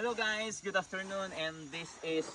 Hello guys, good afternoon, and this is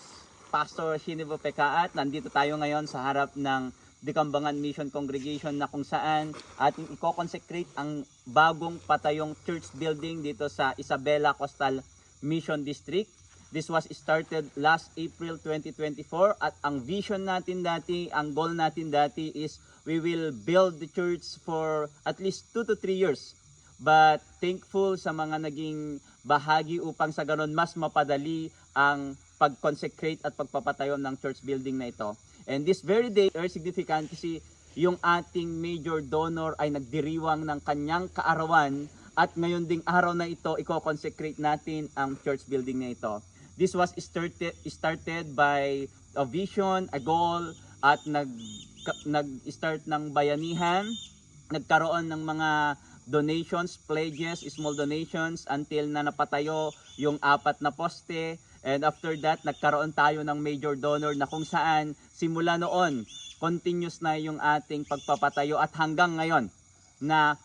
Pastor Shinibo Pekaat. Nandito tayo ngayon sa harap ng Dikambangan Mission Congregation na kung saan ating i-consecrate ang bagong patayong church building dito sa Isabela Coastal Mission District. This was started last April 2024 at ang vision natin dati, ang goal natin dati is we will build the church for at least 2 to 3 years. But thankful sa mga naging bahagi upang sa ganon mas mapadali ang pag-consecrate at pagpapatayo ng church building na ito. And this very day, very significant kasi yung ating major donor ay nagdiriwang ng kanyang kaarawan at ngayon ding araw na ito, i-consecrate natin ang church building na ito. This was started by a vision, a goal, at nag-start ng bayanihan, nagkaroon ng mga donations, pledges, small donations until na napatayo yung 4 na poste. And after that, nagkaroon tayo ng major donor na kung saan simula noon, continuous na yung ating pagpapatayo at hanggang ngayon na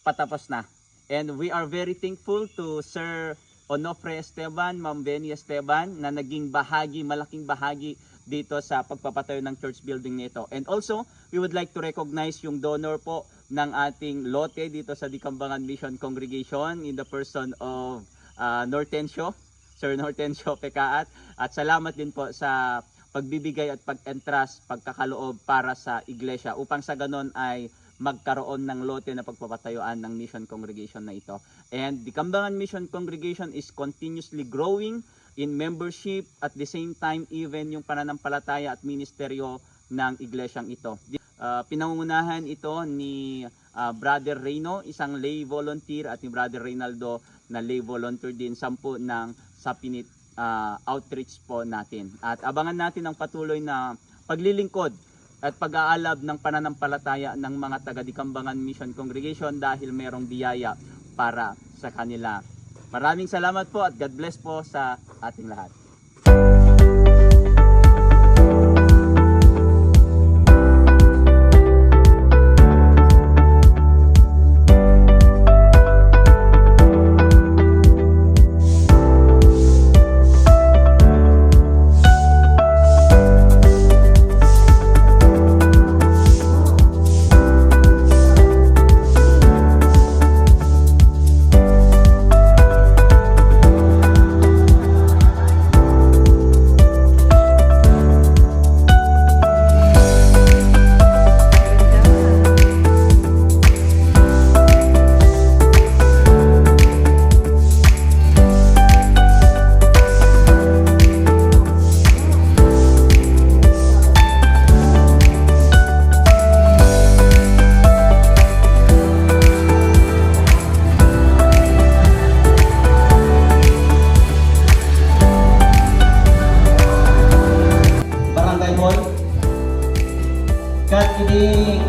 patapos na. And we are very thankful to Sir Onofre Esteban, Ma'am Benny Esteban na naging bahagi, malaking bahagi dito sa pagpapatayo ng church building nito. And also, we would like to recognize yung donor po ng ating lote dito sa Dikambangan Mission Congregation in the person of Nortencio, Sir Nortencio Pekaat. At salamat din po sa pagbibigay at pag-entrust, pagkakaloob para sa iglesia upang sa ganon ay magkaroon ng lote na pagpapatayuan ng mission congregation na ito. And Dikambangan Mission Congregation is continuously growing in membership at the same time even yung pananampalataya at ministeryo ng iglesyang ito. Pinangungunahan ito ni Brother Reyno, isang lay volunteer, at ni Brother Reynaldo na lay volunteer din, 10 ng Sapinit outreach po natin. At abangan natin ang patuloy na paglilingkod at pag-aalab ng pananampalataya ng mga taga Dikambangan Mission Congregation dahil mayroong biyaya para sa kanila. Maraming salamat po at God bless po sa ating lahat.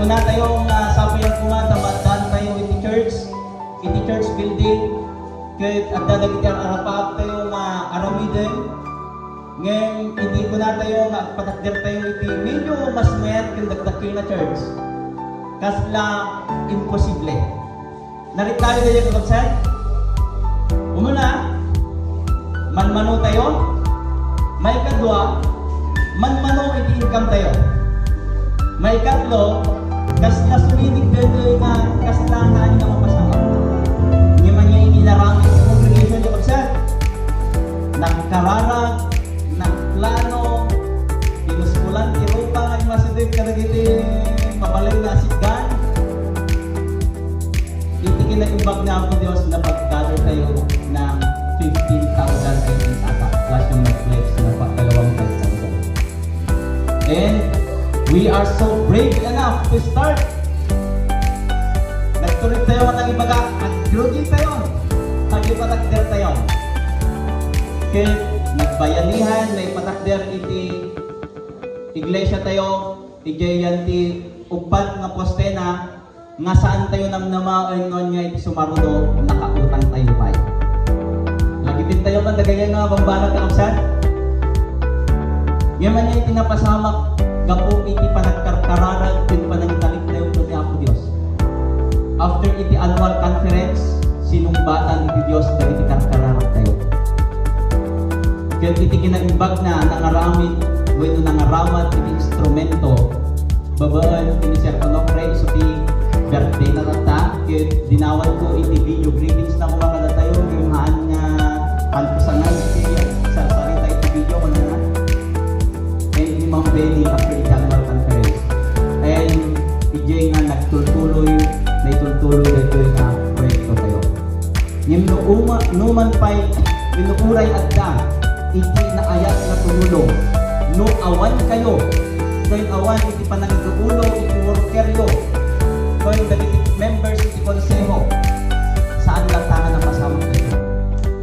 Kuna tayong sapayang kumata matan tayo iti church building kahit at dadagit ang arapap tayo aramiden ngayon hindi kuna tayo patakder tayo iti medyo mas mayat kung dagdakil na church kasla imposible narit tayo tayo kakabsan umuna manmano tayo may kadwa manmano iti income tayo may katlo, kasla suminig dito nga kaslahan ng mapasama. Hindi man niya inilarami sa congregation niya pagsa. Nagkararag, nagplano, tinuskulan, tirupa, ay masidip ka na giti, mabalay na asikgan. Itikin na imbag na ako Diyos na pag-gather tayo ng 15,000 items ata. Plus yung nag-pledge na pagkalawang 5,000. And we are so brave enough to start. Nagtuloy tayo ng ibaga, nag-grugin tayo, pag-ipatakder tayo. Kaya nagbayanihan, may patakder iti iglesia tayo, tigayan ti upat nga poste na nga saan tayo namnamaon ngon nga iti sumarudo, nakautang tayo pa. Nagitin tayo man dagayan nga bambanag kaamsan. Ngayon man niya itinapasamak gapo iti panagkarkararag iti panagitalik tayo ito ni Apo Diyos. After iti annual conference, sinumbatan iti Diyos dahil iti karkararag tayo. Ket iti kinaimbag na nangaramid wenno nangarawat iti instrumento babaan ini Sir Onofre iso ti birthday na tata ket dinawat ko iti video greetings na mga tayo yung haan nga alpusanan iti sarita iti video ko na and ni Ma'am Benny after the annual conference and PJ nga nagtultuloy dito nga proyekto tayo nim numan pay minuuray adda iti naayat na tumulong no awan kayo kaya awan iti panangigulo iti workeryo kaya dagiti members iti konseho saan lang tangan ang masama kayo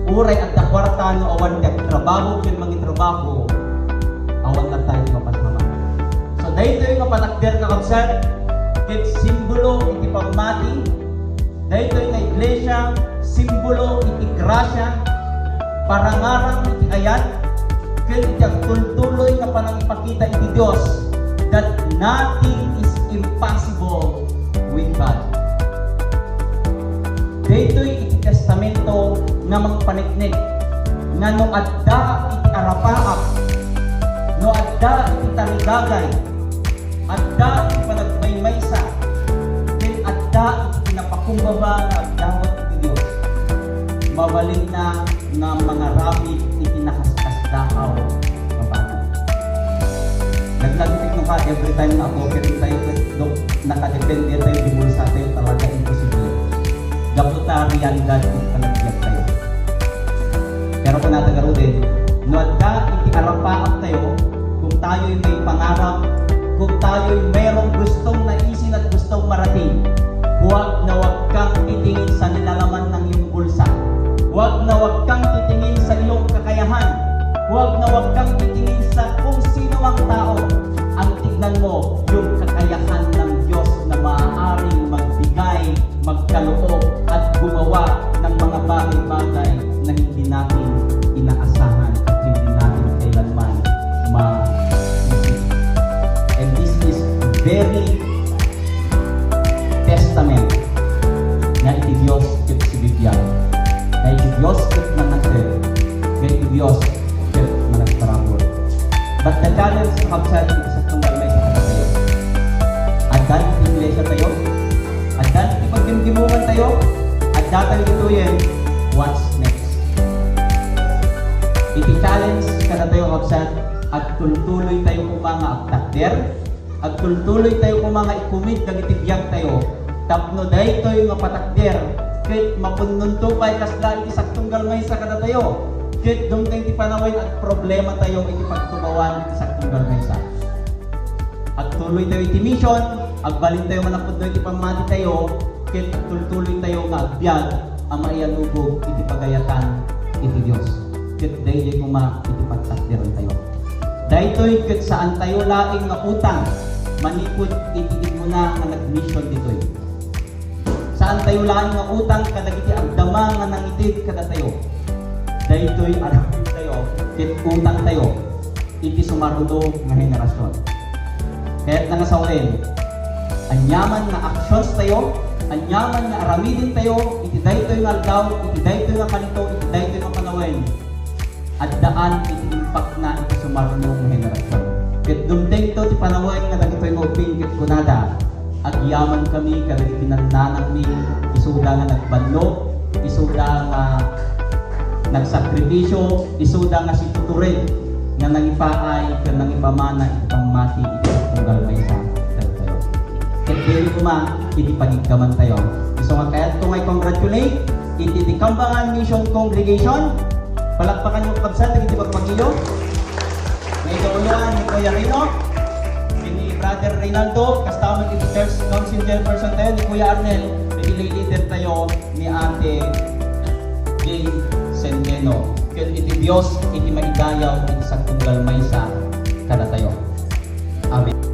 uray at kwarta no awan kag trabaho kin mangi trabaho awan lang tayo mapasama so dahito yung mapanakder na kapsat ket simbolo iti pagmati dahito yung iglesia simbolo iti grasya parangarang iti ayat ket iti agtultuloy nga panangipakita iti Dios that nothing is impossible with God. Daytoy iti testamento nga magpaniknik nga no adda iti arapaak no adda iti tarigagay adda iti panagmaymaysa ken adda iti pinapakumbaba nga agdawat iti Dios mabalin na nga mga rapid iti nakaskasdaaw mabana naglagitik ka every time na ako pero tayo nakadepende tayo di bulsa tayo talaga imposible dapat na realidad kung kanagbiyak tayo pero kung natagaro din no adda iti arapaak tayo kung tayo'y may pangarap kung tayo'y mayroong gustong naisin at gustong marating huwag na huwag kang titingin sa nilalaman ng iyong bulsa huwag na huwag kang titingin sa iyong kakayahan. Huwag na huwag kang titingin sa kung sino ang tao. Ang tignan mo, yung kakayahan ng Diyos na maaaring magbigay, magkaloob, at gumawa ng mga bagay-bagay na hindi natin inaasahan at hindi natin kailanman ma-isip. And this is very testament na iti Diyos ket si Biblia. Na iti Diyos ket managder, na iti Diyos ket managparabot. But the challenge to have said iti sa tunggal may sa tayo. Addan iti iglesia tayo, addan iti pagdimdimungan tayo, addan tayo ituyen, what's next? Iti challenge kada tayo kapsat, at tultuloy tayo kung mga agtakder, at tultuloy tayo kung mga ikumit kag itibiyag tayo, tapno dahi tayo nga patakder, kahit mapununto pa kasla iti saktong galmay sa kada tayo. Kahit doon tayo iti panawin at problema tayo iti pagtugawan iti saktong galmay sa. At tuloy tayo iti mission, agbalin tayo manapod iti pamati tayo, kahit tultuloy tayo nga agbyag, ang maialubog iti pagayatan iti Diyos. Kahit dahi kuma iti pagtakdiran tayo. Dahil to'y kahit saan tayo laing nga utang, manipod iti muna nga nag-mission dito'y. Saan tayo lang nga utang kadagiti agdama nga nangitid kada tayo. Daytoy arapid tayo, ket utang tayo iti sumaruno nga henerasyon. Kaya't nangasawin, anyaman nga actions tayo, anyaman nga aramidin tayo, iti daytoy nga aldaw, iti daytoy nga kanito, iti daytoy nga panawin. At daan iti impact na iti sumaruno nga henerasyon. Ket dumteng to ti panawin nga dagitoy nga upin ket kunada. Agyaman kami kada pinandanang mi isuda nga nagbanlo isuda nga nagsakripisyo isuda nga situturin nga nangipaay ken nangipamana itang mati iti tunggal may sa tayo ket dili kuma iti panigkaman tayo isu nga kayat ko may congratulate iti Dikambangan Mission Congregation palakpakan yung kabsat iti pagpangilo may kauluan ni Kuya Rino Brother Reynaldo, kasama iti Church Council Chairperson tayo ni Kuya Arnel, may leader tayo ni Ate Jane Sendeno. Kaya iti Diyos, iti maidayaw, iti sa tunggal may sa kada tayo. Amen.